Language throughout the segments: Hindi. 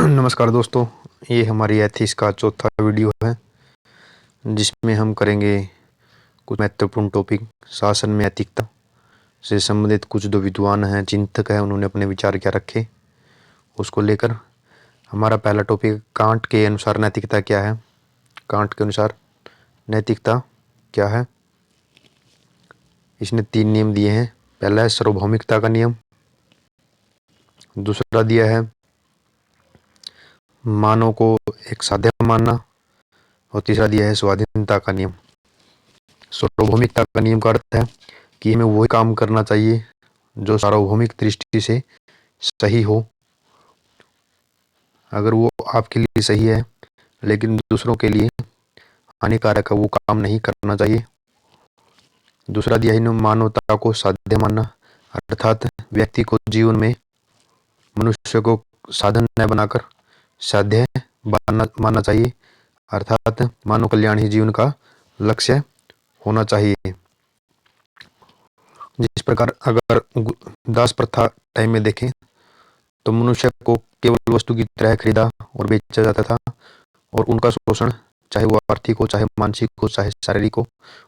नमस्कार दोस्तों। ये हमारी एथिक्स का चौथा वीडियो है जिसमें हम करेंगे कुछ महत्वपूर्ण टॉपिक। शासन में नैतिकता से संबंधित कुछ जो विद्वान हैं, चिंतक हैं, उन्होंने अपने विचार क्या रखे उसको लेकर हमारा पहला टॉपिक कांट के अनुसार नैतिकता क्या है। कांट के अनुसार नैतिकता क्या है, इसने 3 नियम दिए हैं। पहला है सार्वभौमिकता का नियम, दूसरा दिया है मानव को एक साध्य मानना, और तीसरा दिया है स्वाधीनता का नियम। सार्वभौमिकता का नियम का अर्थ है कि हमें वही काम करना चाहिए जो सार्वभौमिक दृष्टि से सही हो। अगर वो आपके लिए सही है लेकिन दूसरों के लिए हानिकारक है, वो काम नहीं करना चाहिए। दूसरा दिया है मानवता को साध्य मानना, अर्थात व्यक्ति को जीवन में मनुष्य को साधन न बनाकर साध्य मानना चाहिए, अर्थात मानव कल्याण ही जीवन का लक्ष्य होना चाहिए। जिस प्रकार अगर दास प्रथा टाइम में देखें तो मनुष्य को केवल वस्तु की तरह खरीदा और बेचा जाता था, और उनका शोषण, चाहे वो आर्थिक हो, चाहे मानसिक हो, चाहे शारीरिक हो,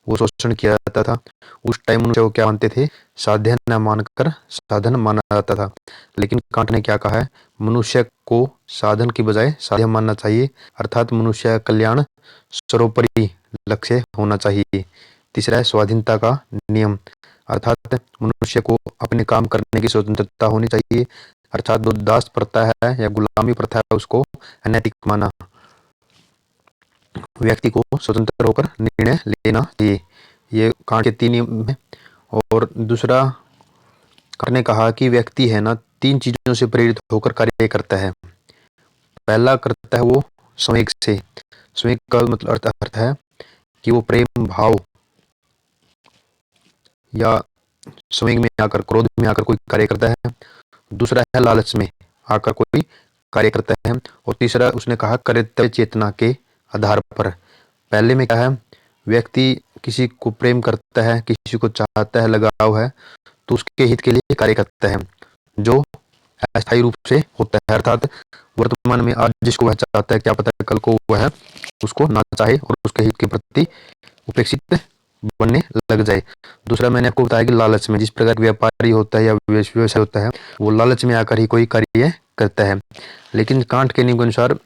वो शोषण किया जाता था। उस टाइम मनुष्य को क्या मानते थे? साध्य न मानकर साधन माना जाता था। लेकिन कांट ने क्या कहा है? मनुष्य को साधन की बजाय साध्य मानना चाहिए, अर्थात मनुष्य का कल्याण सर्वोपरि लक्ष्य होना चाहिए। तीसरा है स्वाधीनता का नियम, अर्थात मनुष्य को अपने काम करने की स्वतंत्रता होनी चाहिए, अर्थात जो दास प्रथा है या गुलामी प्रथा है उसको अनैतिक माना। व्यक्ति को स्वतंत्र होकर निर्णय लेना चाहिए। ये कांट के 3 नियम है। और दूसरा कांट ने कहा कि व्यक्ति है ना 3 चीजों से प्रेरित होकर कार्य करता है। पहला करता है वो संवेग से। संवेग का मतलब अर्थ है कि वो प्रेम भाव या संवेग में आकर, क्रोध में आकर कोई कार्य करता है। दूसरा है लालच में आकर कोई कार्य करता है। और तीसरा उसने कहा कर्तव्य चेतना के आधार पर। पहले में क्या है? व्यक्ति किसी को प्रेम करता है, किसी को चाहता है, लगाव है, तो उसके हित के लिए कार्य करता है, जो अस्थायी रूप से होता है। अर्थात वर्तमान में आज जिसको वह चाहता है, क्या पता है कल को वह उसको ना चाहे और उसके हित के प्रति उपेक्षित बनने लग जाए। दूसरा मैंने आपको बताया कि लालच में, जिस प्रकार व्यापारी होता है या व्यवसाय होता है, वो लालच में आकर ही कोई कार्य करता है। लेकिन कांट के नियम के अनुसार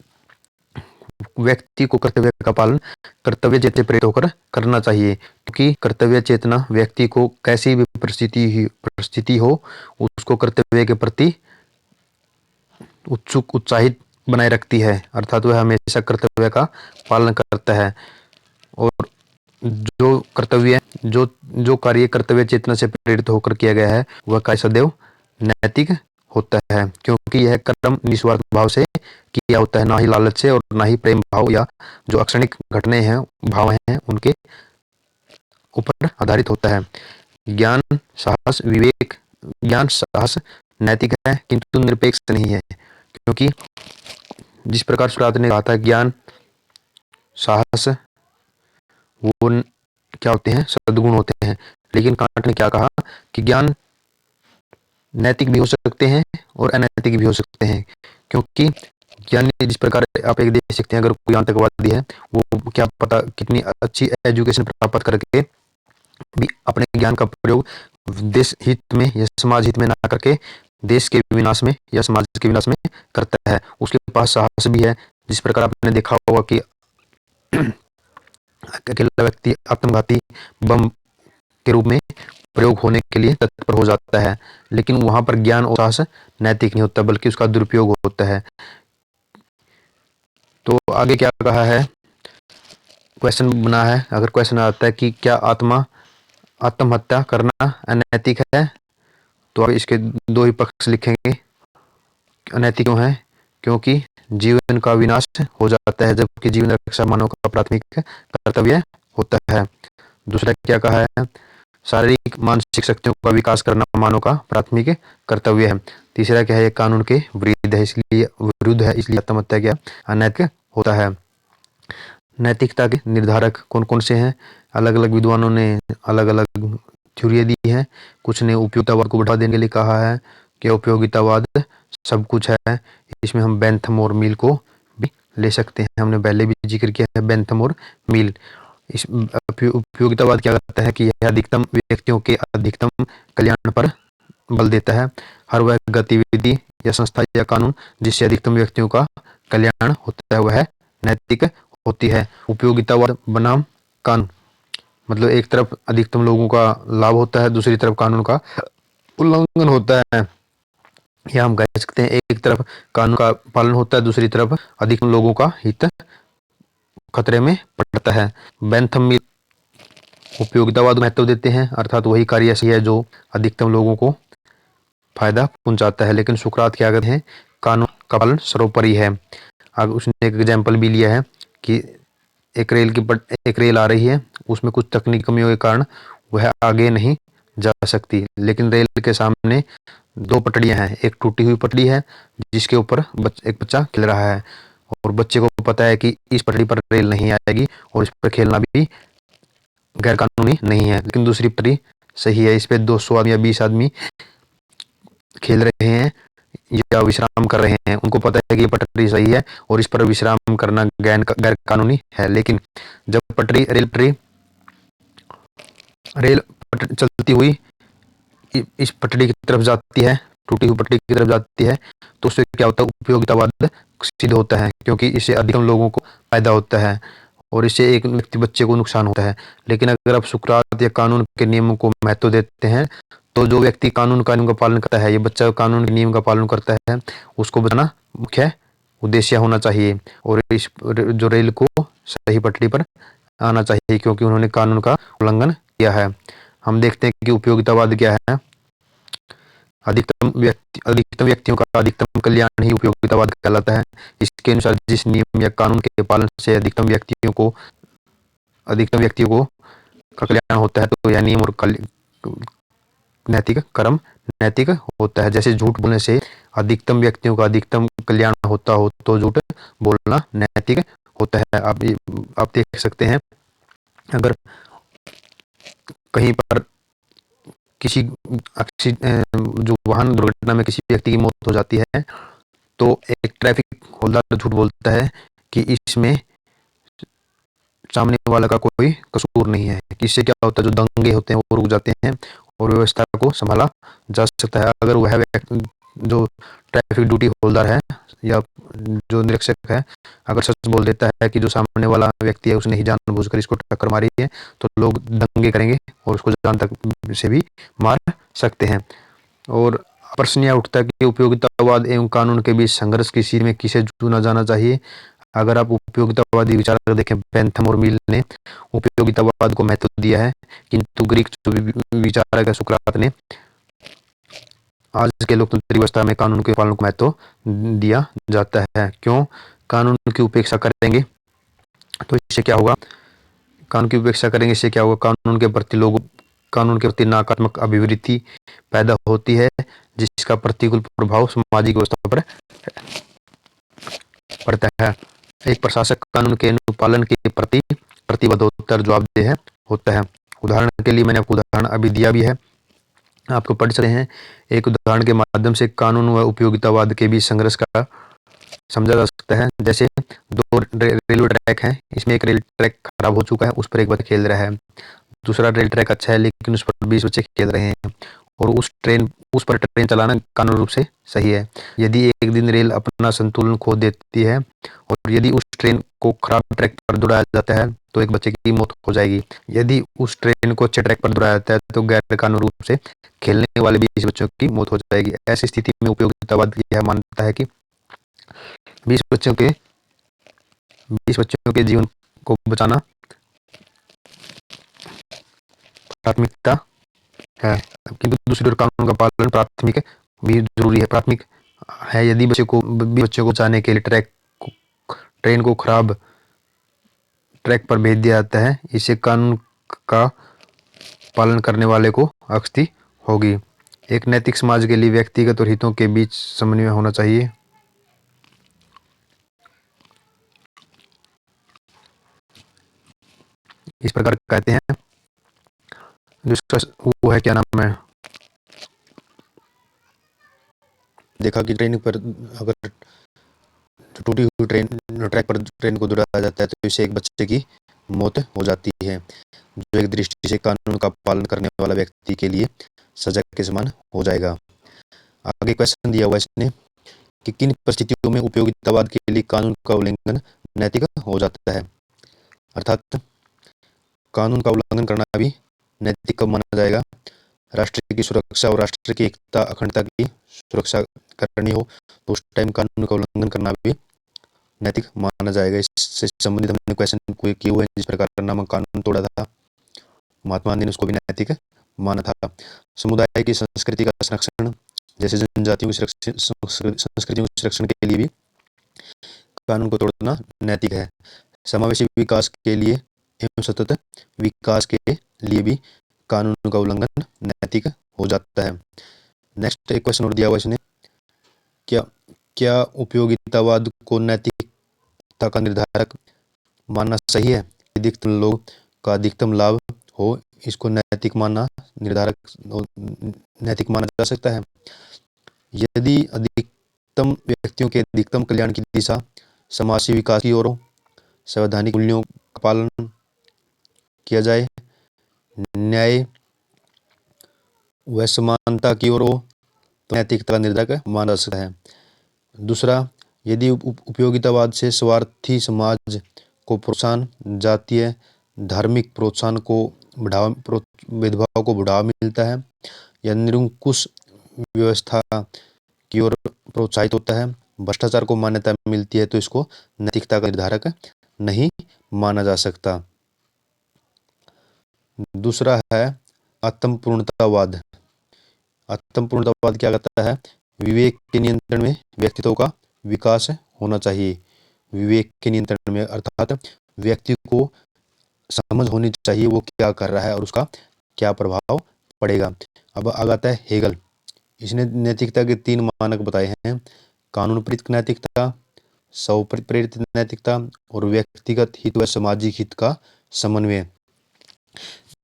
व्यक्ति को कर्तव्य का पालन कर्तव्य चेतना प्रेरित होकर करना चाहिए, क्योंकि कर्तव्य चेतना व्यक्ति को कैसी भी परिस्थिति हो उसको कर्तव्य के प्रति उत्सुक, उत्साहित बनाए रखती है, अर्थात वह हमेशा कर्तव्य का पालन करता है। और जो कर्तव्य, जो कार्य कर्तव्य चेतना से प्रेरित होकर किया गया है वह कार्य सदैव नैतिक होता है, क्योंकि यह कर्म निस्वार्थ भाव से किया होता है, ना ही लालच से और ना ही प्रेम भाव या जो अक्षणिक घटने हैं, भाव हैं, उनके ऊपर आधारित होता है। ज्ञान साहस विवेक, ज्ञान साहस नैतिक है किंतु निरपेक्ष नहीं है, क्योंकि जिस प्रकार सुकरात ने कहा था ज्ञान साहस वो क्या होते हैं? सद्गुण होते हैं। लेकिन कांट ने क्या कहा कि ज्ञान नैतिक भी हो सकते हैं और अनैतिक भी हो सकते हैं, क्योंकि ज्ञानी, जिस प्रकार आप एक देख सकते हैं, अगर कोई आतंकवादी है वो क्या पता कितनी अच्छी एजुकेशन प्राप्त करके भी अपने ज्ञान का प्रयोग देश हित में या समाज हित में ना करके देश के विनाश में या समाज के विनाश में करता है। उसके पास साहस भी है। जिस प्रकार आपने देखा होगा कि अकेला व्यक्ति आत्मघाती बम के रूप में प्रयोग होने के लिए तत्पर हो जाता है, लेकिन वहां पर ज्ञान और साहस नैतिक नहीं होता बल्कि उसका दुरुपयोग होता है। तो आगे क्या कहा है? क्वेश्चन बना है, अगर क्वेश्चन आता है कि क्या आत्महत्या करना अनैतिक है, तो आप इसके 2 ही पक्ष लिखेंगे। अनैतिक क्यों है? क्योंकि जीवन का विनाश हो जाता है, जबकि जीवन रक्षा मानव का प्राथमिक कर्तव्य होता है। दूसरा क्या कहा है? शारीरिक मानसिक शक्तियों का विकास करना मानव का प्राथमिक कर्तव्य है। तीसरा क्या है? कानून के विरुद्ध है, इसलिए आत्महत्या क्या अनैतिक होता है। नैतिकता के निर्धारक कौन कौन से हैं? अलग अलग विद्वानों ने अलग अलग थ्योरी दी है। कुछ ने उपयोगितावाद को बढ़ावा देने के लिए कहा है कि उपयोगितावाद सब कुछ है। इसमें हम बेंथम और मील को भी ले सकते हैं, हमने पहले भी जिक्र किया है बेंथम और मील। इस उपयोगितावाद क्या करता है कि यह अधिकतम व्यक्तियों के अधिकतम कल्याण पर बल देता है। हर वह गतिविधि या संस्था या कानून जिससे अधिकतम व्यक्तियों का कल्याण होता है वह नैतिक होती है। उपयोगितावाद बनाम कानून मतलब एक तरफ अधिकतम लोगों का लाभ होता है, दूसरी तरफ कानून का उल्लंघन होता है। या हम कह सकते हैं एक तरफ कानून का पालन होता है, दूसरी तरफ अधिकतम लोगों का हित खतरे में पड़ता है। बेंथम मिल उपयोगितावाद को महत्व देते हैं, अर्थात वही कार्य ऐसी है जो अधिकतम लोगों को फायदा पहुंचाता है। लेकिन सुकरात क्या कहते हैं, कानून का पालन सर्वोपरि है। अब उसने एक एग्जाम्पल भी लिया है कि एक रेल आ रही है, उसमें कुछ तकनीकी कमियों के कारण वह आगे नहीं जा सकती, लेकिन रेल के सामने दो पटड़ियां हैं। एक टूटी हुई पटड़ी है जिसके ऊपर एक बच्चा खेल रहा है और बच्चे को पता है कि इस पटड़ी पर रेल नहीं आएगी और इस पर खेलना भी गैर कानूनी नहीं है। लेकिन दूसरी पटड़ी सही है, इस पे 200 आदमी या 20 आदमी खेल रहे हैं या विश्राम कर रहे हैं। उनको पता है कि ये पटरी सही है और इस पर विश्राम करना गैर कानूनी है। लेकिन जब रेल चलती हुई इस पटड़ी की तरफ जाती है, टूटी हुई पटड़ी की तरफ जाती है, तो उससे क्या होता है, उपयोगितावाद सिद्ध होता है, क्योंकि इससे अधिकतम लोगों को फायदा होता है और इससे एक व्यक्ति बच्चे को नुकसान होता है। लेकिन अगर आप सुकरात या कानून के नियमों को महत्व देते हैं तो जो व्यक्ति कानून का नियम का पालन करता है, ये बच्चा कानून के नियम का पालन करता है, उसको बचाना मुख्य उद्देश्य होना चाहिए और इस जो रेल को सही पटरी पर आना चाहिए, क्योंकि उन्होंने कानून का उल्लंघन किया है। हम देखते हैं कि उपयोगितावाद क्या है। अधिकतम व्यक्तियों का अधिकतम कल्याण ही उपयोगितावाद कहलाता है। इसके अनुसार जिस नियम या कानून के पालन से अधिकतम व्यक्तियों को का कल्याण होता है, तो यह नियम और नैतिक कर्म नैतिक होता है। जैसे झूठ बोलने से अधिकतम व्यक्तियों का अधिकतम कल्याण होता हो तो झूठ बोलना नैतिक होता है। आप देख सकते हैं, अगर कहीं पर किसी जो वाहन दुर्घटना में किसी व्यक्ति की मौत हो जाती है, तो एक ट्रैफिक हवलदार झूठ बोलता है कि इसमें सामने वाला का कोई कसूर नहीं है। इससे क्या होता है, जो दंगे होते हैं वो रुक जाते हैं और व्यवस्था को संभाला जा सकता है। अगर वह व्यक्ति जो ट्रैफिक ड्यूटी होल्डर है या जो निरीक्षक है, अगर सच बोल देता है कि जो सामने वाला व्यक्ति है उसने ही जानबूझकर इसको टक्कर मारी है, तो लोग दंगे करेंगे और उसको जान तक से भी मार सकते हैं। और प्रश्न यह उठता है कि उपयोगितावाद एवं कानून के बीच संघर्ष की स्थिति में किसे चुना जाना चाहिए। अगर आप उपयोगितावादी विचार देखें, बेंथम और मिल ने उपयोगितावाद को महत्व दिया है, किंतु ग्रीक विचारक सुकरात ने आज के लोकतंत्र व्यवस्था में कानून के पालन को महत्व दिया जाता है। क्यों? कानून की उपेक्षा करेंगे तो इससे क्या होगा, कानून की उपेक्षा करेंगे इससे क्या होगा, कानून के प्रति नकारात्मक अभिवृत्ति पैदा होती है, जिसका प्रतिकूल प्रभाव सामाजिक व्यवस्था पर पड़ता है। एक प्रशासक कानून के अनुपालन के प्रति प्रतिबद्ध उत्तर जवाबदेह होता है। उदाहरण के लिए मैंने आपको उदाहरण अभी दिया भी है, आपको पढ़ सकते हैं। एक उदाहरण के माध्यम से कानून व उपयोगितावाद के बीच संघर्ष का समझा जा सकता है। जैसे दो रेलवे ट्रैक हैं, इसमें एक रेल ट्रैक खराब हो चुका है, उस पर एक बच्चा खेल रहा है। दूसरा रेल ट्रैक अच्छा है लेकिन उस पर 20 बच्चे खेल रहे हैं और उस पर ट्रेन चलाना कानूनी रूप से सही है। यदि एक दिन रेल अपना संतुलन खो देती है और यदि उस ट्रेन को खराब ट्रैक पर दौड़ाया जाता है तो एक बच्चे की मौत हो जाएगी। यदि उस ट्रेन को अच्छे ट्रैक पर दौड़ाया जाता है तो गैर कानूनी रूप से खेलने वाले 20 बच्चों की मौत हो जाएगी। ऐसी स्थिति में उपयोगितावाद यह मानता है कि 20 बच्चों के 20 बच्चों के जीवन को बचाना प्राथमिकता है, किंतु दूसरी ओर कानून का पालन प्राथमिक भी जरूरी है, प्राथमिक है। यदि बच्चों को बचाने के लिए ट्रेन को खराब ट्रैक पर भेज दिया जाता है, इससे कानून का पालन करने वाले को क्षति होगी। एक नैतिक समाज के लिए व्यक्तिगत और हितों के बीच समन्वय होना चाहिए। इस प्रकार कहते हैं, जिसका वो है क्या नाम है, देखा कि ट्रेन पर अगर टूटी हुई ट्रैक पर ट्रेन को दौड़ाया जाता है तो इससे एक बच्चे की मौत हो जाती है, जो एक दृष्टि से कानून का पालन करने वाला व्यक्ति के लिए सजा के समान हो जाएगा। आगे क्वेश्चन दिया हुआ इसने कि किन परिस्थितियों में उपयोगितावाद के लिए कानून का उल्लंघन नैतिक हो जाता है, अर्थात कानून का उल्लंघन करना भी नैतिक कब माना जाएगा। राष्ट्र की सुरक्षा और राष्ट्र की एकता अखंडता की सुरक्षा करनी हो तो उस टाइम कानून का उल्लंघन करना भी नैतिक माना जाएगा। इससे संबंधित हमने क्वेश्चन किए हुए हैं, जिस प्रकार नामक कानून तोड़ा था महात्मा गांधी ने उसको भी नैतिक माना था। समुदाय की संस्कृति का संरक्षण, जैसे जनजातियों की संस्कृतियों के संरक्षण के लिए भी कानून को तोड़ना नैतिक है। समावेशी विकास के लिए एवं सतत विकास के लिए भी कानून का उल्लंघन नैतिक हो जाता है। नेक्स्ट एक क्वेश्चन और दिया हुआ इसने, क्या क्या उपयोगितावाद को नैतिकता का निर्धारक मानना सही है? अधिकतम लोग का अधिकतम लाभ हो, इसको नैतिक माना जा सकता है। यदि अधिकतम व्यक्तियों के अधिकतम कल्याण की दिशा समाज से विकास की ओर हो, संवैधानिक मूल्यों का पालन किया जाए, न्याय व समानता की ओर हो, तो नैतिकता का निर्धारक माना जा सकता है। दूसरा, यदि उपयोगितावाद से स्वार्थी समाज को प्रोत्साहन, जातीय धार्मिक प्रोत्साहन को भेदभाव को बढ़ावा मिलता है या निरंकुश व्यवस्था की ओर प्रोत्साहित होता है, भ्रष्टाचार को मान्यता मिलती है, तो इसको नैतिकता का निर्धारक नहीं माना जा सकता। दूसरा है आत्मपूर्णतावाद। आत्मपूर्णतावाद क्या कहता है? विवेक के नियंत्रण में व्यक्तित्व का विकास होना चाहिए। विवेक के नियंत्रण में अर्थात व्यक्ति को समझ होनी चाहिए वो क्या कर रहा है और उसका क्या प्रभाव पड़ेगा। अब आता है हेगल। इसने नैतिकता के 3 मानक बताए हैं: कानून प्रेरित नैतिकता, स्वप्रेरित प्रेरित नैतिकता और व्यक्तिगत हित व सामाजिक हित का समन्वय।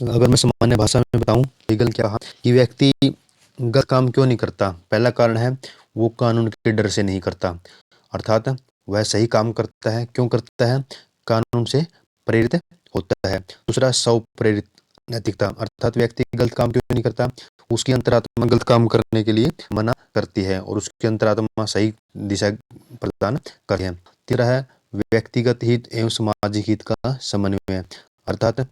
अगर मैं सामान्य भाषा में बताऊं, हेगल क्या कहा कि व्यक्ति गलत काम क्यों नहीं करता? पहला कारण है वो कानून के डर से नहीं करता, अर्थात वह सही काम करता है। क्यों करता है? कानून से प्रेरित होता है। दूसरा, स्वप्रेरित नैतिकता, अर्थात व्यक्ति गलत काम क्यों नहीं करता? उसकी अंतरात्मा गलत काम करने के लिए मना करती है और उसकी अंतरात्मा सही दिशा प्रदान करती है। तीसरा है व्यक्तिगत हित एवं सामाजिक हित का समन्वय, अर्थात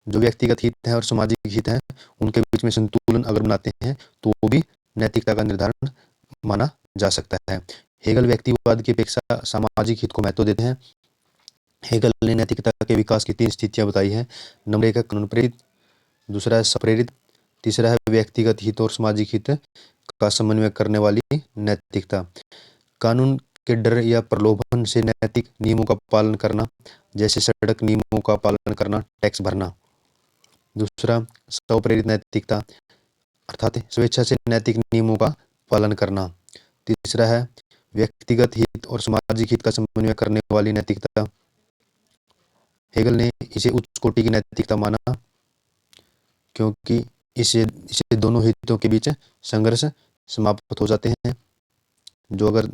जो व्यक्तिगत हित है और सामाजिक हित है उनके बीच में संतुलन अगर बनाते हैं तो वो भी नैतिकता का निर्धारण माना जा सकता है। हेगल व्यक्तिवाद की अपेक्षा सामाजिक हित को महत्व देते हैं। हेगल ने नैतिकता के विकास की 3 स्थितियां बताई हैं। नंबर 1 है कानून प्रेरित, दूसरा है स्वप्रेरित, तीसरा है व्यक्तिगत हित और सामाजिक हित का समन्वय करने वाली नैतिकता। कानून के डर या प्रलोभन से नैतिक नियमों का पालन करना, जैसे सड़क नियमों का पालन करना, टैक्स भरना। दूसरा, स्वप्रेरित नैतिकता, अर्थात स्वेच्छा से नैतिक नियमों का पालन करना। तीसरा है व्यक्तिगत हित और सामाजिक हित का समन्वय करने वाली नैतिकता। हेगल ने इसे उच्च कोटि की नैतिकता माना क्योंकि इससे दोनों हितों के बीच संघर्ष समाप्त हो जाते हैं। जो अगर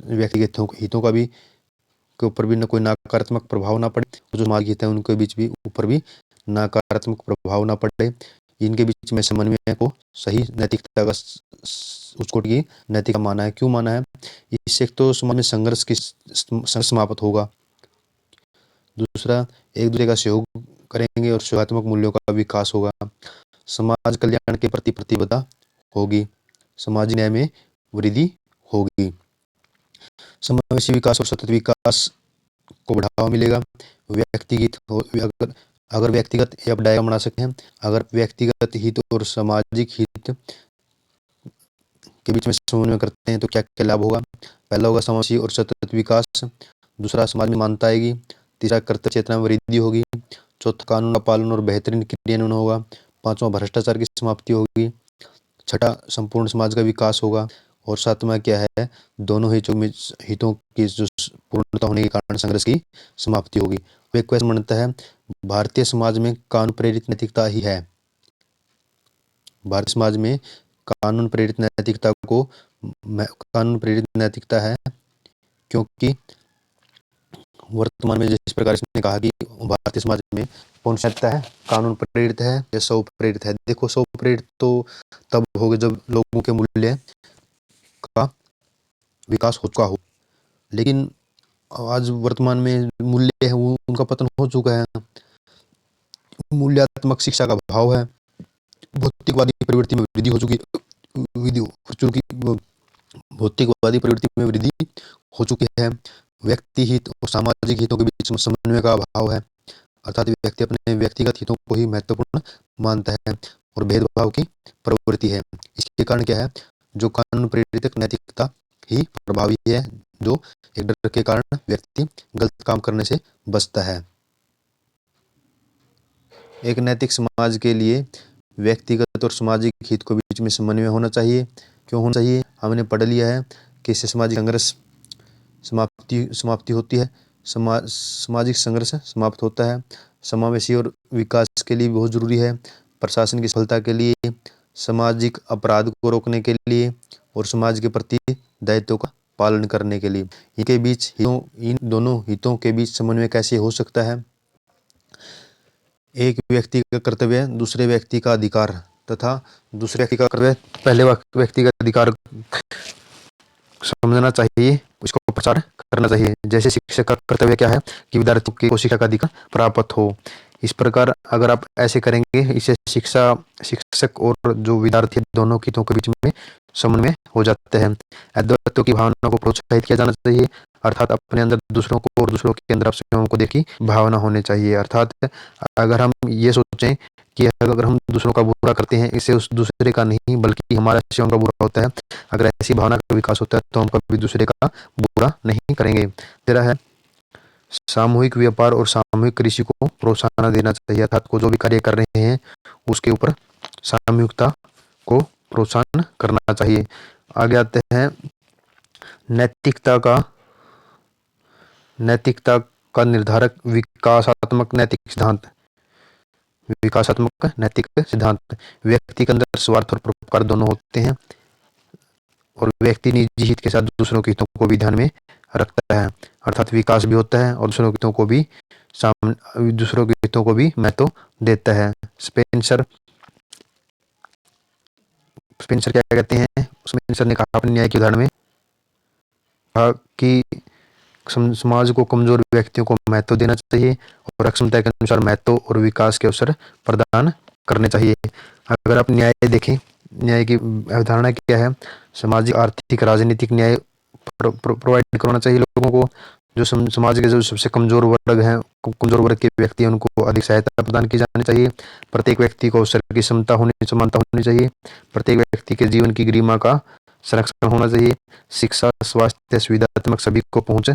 व्यक्तिगत हितों का भी के ऊपर भी न कोई नकारात्मक प्रभाव ना पड़े, जो सामाजिक हित है उनके बीच भी ऊपर भी नकारात्मक प्रभाव ना पड़े, इनके बीच में समन्वय को सही नैतिकता का उच्च कोटि की नैतिकता माना है। क्यों माना है? इससे तो समाज में संघर्ष समाप्त होगा, दूसरा एक दूसरे का सहयोग करेंगे और सकारात्मक मूल्यों का विकास होगा, समाज कल्याण के प्रति प्रतिबद्धता होगी, सामाजिक न्याय में वृद्धि होगी, समावेशी विकास और सतत विकास को बढ़ावा मिलेगा। अगर व्यक्तिगत या डायग्राम बना सकते हैं, अगर व्यक्तिगत हित और सामाजिक हित के बीच में समन्वय करते हैं तो क्या क्या लाभ होगा? पहला होगा समावेशी और सतत विकास, दूसरा समाज में मानता आएगी, तीसरा कर्तव्य चेतना में वृद्धि होगी, चौथा कानून का पालन और बेहतरीन क्रियान्वयन होगा, पांचवा भ्रष्टाचार की समाप्ति होगी, छठा संपूर्ण समाज का विकास होगा और सातवां क्या है? दोनों हितों की जो पूर्णता होने के कारण संघर्ष की समाप्ति होगी। एक क्वेश्चन बनता है, भारतीय समाज में कानून प्रेरित नैतिकता ही है? भारतीय समाज में कानून प्रेरित नैतिकता को कानून प्रेरित नैतिकता है, क्योंकि वर्तमान में जिस प्रकार इसने कहा कि भारतीय समाज में कौन सा नैतिकता है, कानून प्रेरित है या स्व प्रेरित है। देखो, स्व प्रेरित तो तब होगा जब लोगों के मूल्य का विकास हो चुका हो, लेकिन आज वर्तमान में मूल्य है वो उनका पतन हो चुका है। मूल्यात्मक शिक्षा का अभाव है, भौतिकवादी प्रवृत्ति में वृद्धि हो चुकी विधि हो चुकी भौतिकवादी प्रवृत्ति में वृद्धि हो चुकी है। व्यक्ति हित और सामाजिक हितों के बीच समन्वय का अभाव है, अर्थात व्यक्ति अपने व्यक्तिगत हितों को ही महत्वपूर्ण मानता है और भेदभाव की प्रवृत्ति है। इसके कारण क्या है, जो कानून प्रेरित नैतिकता ही प्रभावी है, जो एक डर के कारण व्यक्ति गलत काम करने से बचता है। एक नैतिक समाज के लिए व्यक्तिगत और सामाजिक हित के बीच में समन्वय होना चाहिए। क्यों होना चाहिए? हमने पढ़ लिया है कि इससे सामाजिक संघर्ष समाप्ति होती है, सामाजिक संघर्ष समाप्त होता है, समावेशी और विकास के लिए बहुत जरूरी है, प्रशासन की सफलता के लिए, सामाजिक अपराध को रोकने के लिए और समाज के प्रति दायित्व का पालन करने के लिए। इन दोनों हितों के बीच समन्वय कैसे हो सकता है? एक व्यक्ति का कर्तव्य दूसरे व्यक्ति का अधिकार तथा दूसरे व्यक्ति का कर्तव्य पहले व्यक्ति का अधिकार समझना चाहिए, उसको प्रचार करना चाहिए। जैसे शिक्षक का कर्तव्य क्या है कि विद्यार्थियों को शिक्षा का अधिकार प्राप्त हो। इस प्रकार अगर आप ऐसे करेंगे, इससे शिक्षक और जो विद्यार्थी दोनों हितों के बीच में समन्वय हो जाते हैं। अद्वैतों की भावना को प्रोत्साहित किया जाना चाहिए, अर्थात अपने अंदर दूसरों को और दूसरों के अंदर स्वयं को देखी भावना होनी चाहिए। अर्थात अगर हम ये सोचें कि अगर हम दूसरों का बुरा करते हैं, इससे उस दूसरे का नहीं बल्कि हमारा स्वयं का बुरा होता है। अगर ऐसी भावना का विकास होता है तो हम कभी दूसरे का बुरा नहीं करेंगे। तेरा है सामूहिक व्यापार और सामूहिक कृषि को प्रोत्साहन देना चाहिए, अर्थात को जो भी कार्य कर रहे हैं उसके ऊपर सामूहिकता को प्रोत्साहन करना चाहिए। आगे आते हैं नैतिकता का निर्धारक विकासात्मक नैतिक सिद्धांत। व्यक्ति के अंदर स्वार्थ और परोपकार दोनों होते हैं और व्यक्ति निजी हित के साथ दूसरों के हितों को भी ध्यान में रखता है, अर्थात विकास भी होता है और दूसरों के हितों को भी महत्व देता है। स्पेंसर क्या कहते हैं? स्पेंसर ने कहा अपने न्याय के उदाहरण में कहा कि समाज को कमजोर व्यक्तियों को महत्व देना चाहिए और अक्षमता के अनुसार महत्व और विकास के अवसर प्रदान करने चाहिए। अगर आप न्याय देखें, न्याय की अवधारणा क्या है? सामाजिक, आर्थिक, राजनीतिक न्याय प्रोवाइड करना चाहिए लोगों को। जो समाज के जो सबसे कमजोर वर्ग के व्यक्ति हैं उनको अधिक सहायता प्रदान की जानी चाहिए। प्रत्येक व्यक्ति को अवसर की समानता होनी चाहिए। प्रत्येक व्यक्ति के जीवन की गरिमा का संरक्षण होना चाहिए। शिक्षा, स्वास्थ्य सुविधात्मक सभी को पहुंच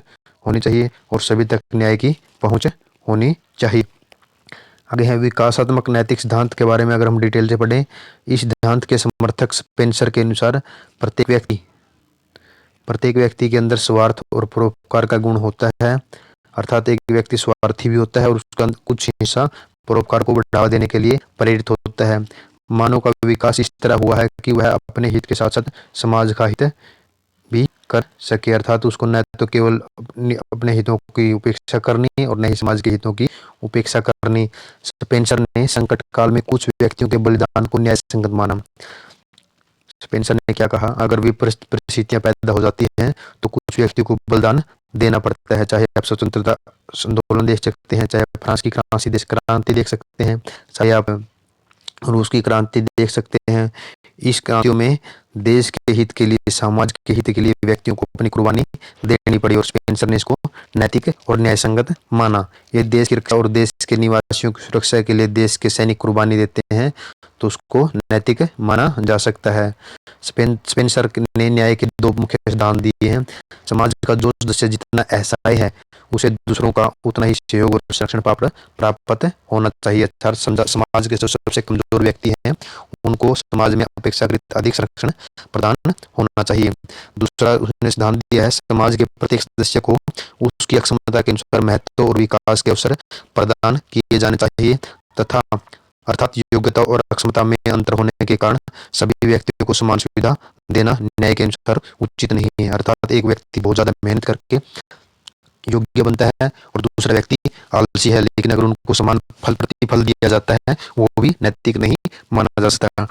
होनी चाहिए और सभी तक न्याय की पहुंच होनी चाहिए। आगे है विकासात्मक नैतिक सिद्धांत के बारे में अगर हम डिटेल से पढ़ें, इस सिद्धांत के समर्थक स्पेंसर के अनुसार प्रत्येक व्यक्ति के अंदर स्वार्थ और परोपकार का गुण होता है, अर्थात एक व्यक्ति स्वार्थी भी होता है और उसका कुछ हिस्सा परोपकार को बढ़ावा देने के लिए प्रेरित होता है। मानव का विकास इस तरह हुआ है कि वह अपने हित के साथ साथ समाज का हित भी कर सके, अर्थात उसको न तो केवल अपने हितों की उपेक्षा करनी और न ही समाज के हितों की उपेक्षा करनी। स्पेंसर ने संकट काल में कुछ व्यक्तियों के बलिदान को न्याय संगत माना। स्पेंसर ने क्या कहा? अगर भी परिस्थितियां पैदा हो जाती हैं तो कुछ व्यक्तियों को बलिदान देना पड़ता है। चाहे आप स्वतंत्रता आंदोलन देख सकते हैं, चाहे फ्रांस की क्रांति देख सकते हैं, चाहे आप रूस की क्रांति देख सकते हैं। इस क्रांतियों में देश के हित के लिए, समाज के हित के लिए व्यक्तियों को अपनी कुर्बानी देनी पड़ी और स्पेंसर ने इसको नैतिक और न्यायसंगत माना। ये देश की रक्षा और देश के निवासियों की सुरक्षा के लिए देश के सैनिक कुर्बानी देते हैं तो उसको नैतिक माना जा सकता है। स्पेंसर ने न्याय के दो मुख्य सिद्धांत दिए हैं। समाज का जो सदस्य जितना असहाय है उसे दूसरों का उतना ही सहयोग और संरक्षण प्राप्त होना चाहिए। समाज के जो सबसे कमजोर व्यक्ति हैं उनको समाज में अपेक्षाकृत अधिक संरक्षण प्रदान होना चाहिए। दूसरा उसने सिद्धांत दिया है, समाज के प्रत्येक सदस्य को उसकी अक्षमता के अनुसार महत्व और विकास के अवसर प्रदान किए जाने चाहिए तथा अर्थात योग्यता और क्षमता में अंतर होने के कारण सभी व्यक्तियों को समान सुविधा देना न्याय के अनुसार उचित नहीं है। अर्थात एक व्यक्ति बहुत ज्यादा मेहनत करके योग्य बनता है और दूसरा व्यक्ति आलसी है, लेकिन अगर उनको समान फल प्रतिफल दिया जाता है वो भी नैतिक नहीं माना जा सकता।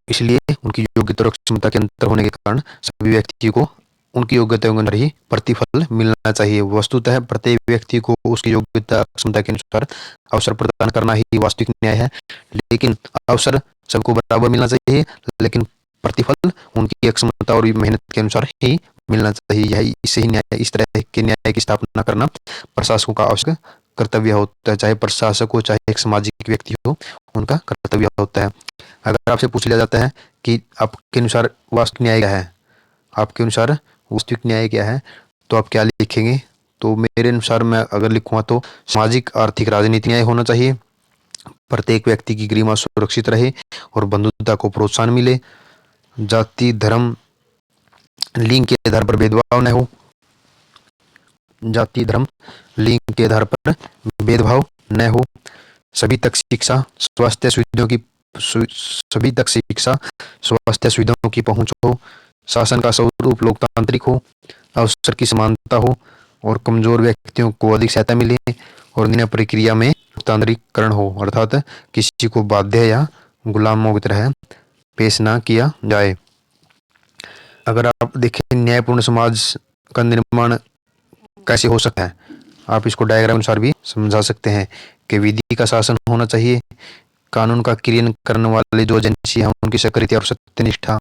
इसलिए उनकी योग्यता और क्षमता के अंतर होने के कारण सभी व्यक्ति को उनकी योग्यता के अनुसार ही प्रतिफल मिलना चाहिए। वस्तुतः प्रत्येक व्यक्ति को उसकी योग्यता क्षमता के अनुसार अवसर प्रदान करना ही वास्तविक न्याय है। लेकिन अवसर सबको बराबर मिलना चाहिए, लेकिन प्रतिफल उनकी क्षमता और मेहनत के अनुसार ही मिलना चाहिए। यही इसे ही न्याय, इस तरह के न्याय की स्थापना करना प्रशासकों का आवश्यक कर्तव्य होता है। चाहे प्रशासक हो चाहे एक सामाजिक व्यक्ति हो, उनका कर्तव्य होता है। अगर आपसे पूछ लिया जाता है कि आपके अनुसार वास्तविक न्याय क्या है, आपके अनुसार वास्तविक न्याय क्या है, तो आप क्या लिखेंगे? तो मेरे अनुसार मैं अगर लिखूंगा तो सामाजिक आर्थिक राजनीतिक न्याय होना चाहिए, प्रत्येक व्यक्ति की गरिमा सुरक्षित रहे और बंधुता को प्रोत्साहन मिले, जाति धर्म लिंग के आधार पर भेदभाव न हो, जाति धर्म लिंग के आधार पर भेदभाव न हो, सभी तक शिक्षा स्वास्थ्य सुविधाओं की सभी तक शिक्षा स्वास्थ्य सुविधाओं की पहुंच हो, शासन का स्वरूप लोकतांत्रिक हो, अवसर की समानता हो और कमजोर व्यक्तियों को अधिक सहायता मिले और निर्णय प्रक्रिया में लोकतांत्रिकरण हो। अर्थात किसी को बाध्य या गुलामों की तरह पेश ना किया जाए। अगर आप देखें न्यायपूर्ण समाज का निर्माण कैसे हो सकता है, आप इसको डायग्राम अनुसार भी समझा सकते हैं कि विधि का शासन होना चाहिए, कानून का क्रियान्वयन करने वाले जो एजेंसी है उनकी सक्रियता और सत्यनिष्ठा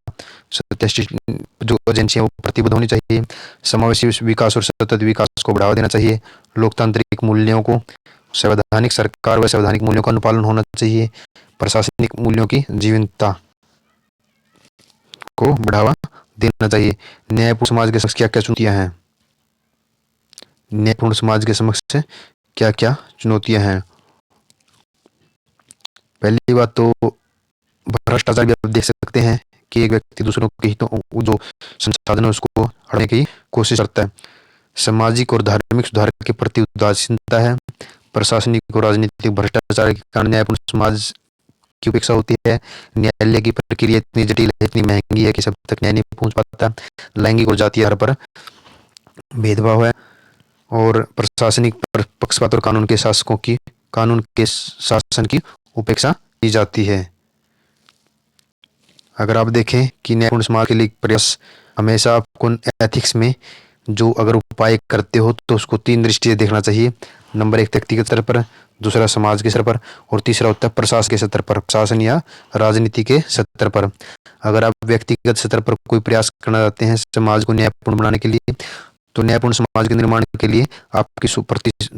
जो एजेंसी है वो प्रतिबद्ध होनी चाहिए, समावेशी विकास और सतत विकास को बढ़ावा देना चाहिए, लोकतांत्रिक मूल्यों को संवैधानिक सरकार व संवैधानिक मूल्यों का अनुपालन होना चाहिए, प्रशासनिक मूल्यों की जीवंतता को बढ़ावा देना चाहिए। न्यायपूर्ण समाज के समक्ष क्या क्या चुनौतियां हैं? न्यायपूर्ण समाज के समक्ष क्या क्या चुनौतियां हैं? पहली बात तो भ्रष्टाचार भी आप देख सकते हैं कि एक व्यक्ति दूसरों के हितों जो संसाधन है उसको हड़पने की कोशिश करता है। सामाजिक और धार्मिक सुधार के प्रति उदासीनता है, प्रशासनिक और राजनीतिक भ्रष्टाचार के कारण न्यायपूर्ण समाज की उपेक्षा होती है, न्यायालय की प्रक्रिया इतनी जटिल है, इतनी महंगी है कि सब तक न्याय नहीं पहुंच पाता, लैंगिक और जातीय आधार पर भेदभाव है और प्रशासनिक पक्षपात और कानून के शासन की उपेक्षा की जाती है। अगर आप देखें कि न्यायपूर्ण समाज के लिए प्रयास हमेशा आपको एथिक्स में जो अगर उपाय करते हो तो उसको तीन दृष्टि से देखना चाहिए। नंबर एक व्यक्तिगत स्तर पर, दूसरा समाज के स्तर पर और तीसरा होता है प्रशासन के स्तर पर, प्रशासन या राजनीति के स्तर पर। अगर आप व्यक्तिगत स्तर पर कोई प्रयास करना चाहते हैं समाज को न्यायपूर्ण बनाने के लिए, तो न्यायपूर्ण समाज के निर्माण के लिए आपकी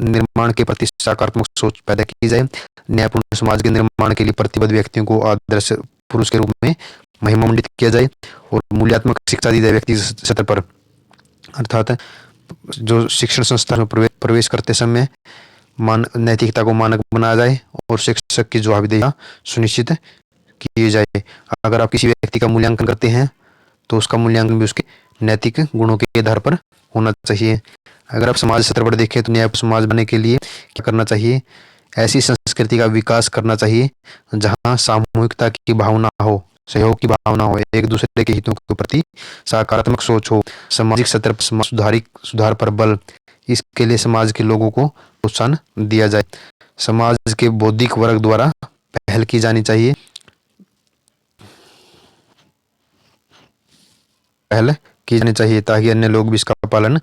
निर्माण के प्रति सकारात्मक सोच पैदा की जाए। न्यायपूर्ण समाज के निर्माण के लिए प्रतिबद्ध व्यक्तियों को आदर्श पुरुष के रूप में महिमामंडित किया जाए और मूल्यात्मक शिक्षा दी जाए व्यक्तिगत स्तर पर। अर्थात जो शिक्षण संस्थान में प्रवेश करते समय नैतिकता को मानक बनाया जाए और शिक्षक की जवाबदेही सुनिश्चित की जाए। अगर आप किसी व्यक्ति का मूल्यांकन करते हैं तो उसका मूल्यांकन भी उसके नैतिक गुणों के आधार पर होना चाहिए। अगर आप समाज स्तर पर देखें तो न्याय समाज बनने के लिए क्या करना चाहिए? ऐसी संस्कृति का विकास करना चाहिए जहां सामूहिकता की भावना हो, सहयोग की भावना हो, एक दूसरे के हितों के प्रति सकारात्मक सोच हो, सामाजिक स्तर पर सुधार पर बल, इसके लिए समाज के लोगों को प्रोत्साहन दिया जाए। समाज के बौद्धिक वर्ग द्वारा पहल की जानी चाहिए, ताकि अन्य लोग भी इसका पालन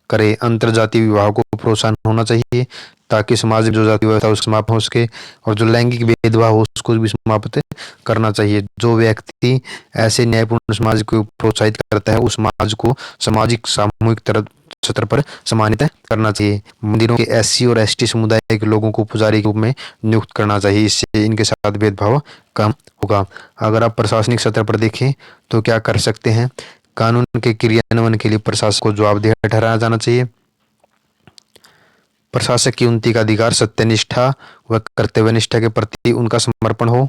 करें। अंतरजातीय विवाह को प्रोत्साहन होना चाहिए ताकि समाज में जो जाति व्यवस्था उसको समाप्त हो सके और जो लैंगिक भेदभाव हो उसको भी समाप्त करना चाहिए। जो व्यक्ति ऐसे न्यायपूर्ण समाज को प्रोत्साहित करता है उस समाज को सामाजिक सामूहिक स्तर पर सम्मानित करना चाहिए। मंदिरों के एससी और एसटी समुदाय के लोगों को पुजारी के रूप में नियुक्त करना चाहिए, इससे इनके साथ भेदभाव कम होगा। अगर आप प्रशासनिक स्तर पर देखें तो क्या कर सकते हैं? कानून के क्रियान्वयन के लिए प्रशासक को जवाबदेह ठहराया जाना चाहिए। प्रशासक की उन्नति का अधिकार सत्यनिष्ठा व कर्तव्यनिष्ठा के प्रति उनका समर्पण हो।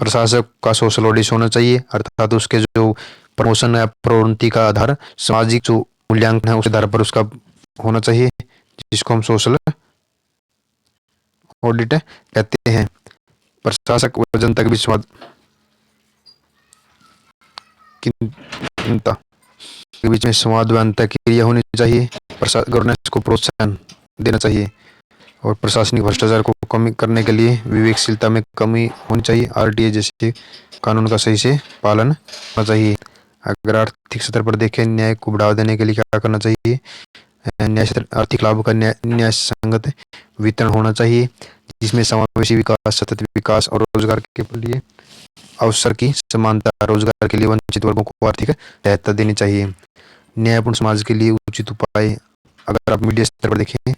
प्रशासक का सोशल ऑडिट होना चाहिए, अर्थात उसके जो प्रमोशन या प्रोन्नति का आधार सामाजिक जो मूल्यांकन है उस आधार पर उसका होना चाहिए, जिसको हम सोशल ऑडिट कहते हैं। प्रशासक और जनता के बीच संवाद के बीच में संवाद व अंतःक्रिया होनी चाहिए। गवर्नेंस को प्रोत्साहन देना चाहिए और प्रशासनिक भ्रष्टाचार को कम करने के लिए विवेकशीलता में कमी होनी चाहिए। आरटीए जैसे कानून का सही से पालन होना चाहिए। अगर आर्थिक स्तर पर देखें, न्याय को बढ़ावा देने के लिए क्या करना चाहिए? न्याय आर्थिक लाभों का न्याय संगत वितरण होना चाहिए, जिसमें समावेशी विकास, सतत विकास और रोजगार के लिए अवसर की समानता, रोजगार के लिए वंचित वर्गों को आर्थिक सहायता देनी चाहिए। न्यायपूर्ण समाज के लिए उचित उपाय, अगर आप मीडिया स्तर पर देखें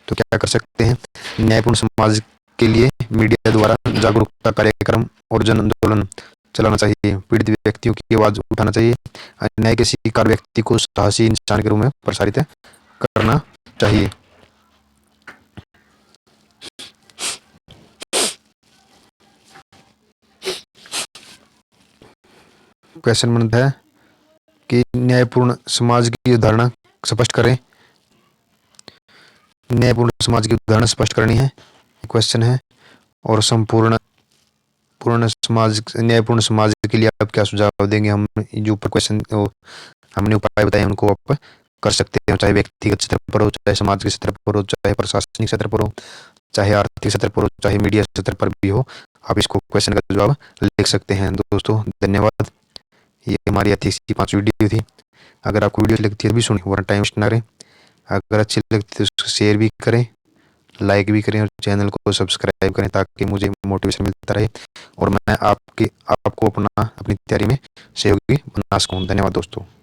तो क्या कर सकते हैं? न्यायपूर्ण समाज के लिए मीडिया द्वारा जागरूकता कार्यक्रम और जन आंदोलन चलाना चाहिए। पीड़ित व्यक्तियों की आवाज उठाना चाहिए। अन्याय के शिकार व्यक्ति को साहसी इंसान के रूप में प्रसारित करना चाहिए। क्वेश्चन बनता है कि न्यायपूर्ण समाज की उदाहरण स्पष्ट करें। न्यायपूर्ण समाज की उदाहरण स्पष्ट करनी है, क्वेश्चन है। और न्यायपूर्ण समाज के लिए आप क्या सुझाव देंगे? हम जो ऊपर क्वेश्चन हमने उपाय बताए उनको आप कर सकते हैं, चाहे व्यक्तिगत स्तर पर हो, चाहे समाज के स्तर पर हो, चाहे प्रशासनिक स्तर पर हो, चाहे आर्थिक स्तर पर हो, चाहे मीडिया स्तर पर भी हो। आप इसको क्वेश्चन का जवाब लिख सकते हैं। दोस्तों धन्यवाद। ये हमारी अच्छी सी 5 वीडियो थी। अगर आपको वीडियो लगती है तो भी सुनिए, वरना टाइम वेस्ट ना करें। अगर अच्छी लगती है तो उसको शेयर भी करें, लाइक भी करें और चैनल को सब्सक्राइब करें, ताकि मुझे मोटिवेशन मिलता रहे और मैं आपको अपनी तैयारी में सहयोगी बना सकूँ। धन्यवाद दोस्तों।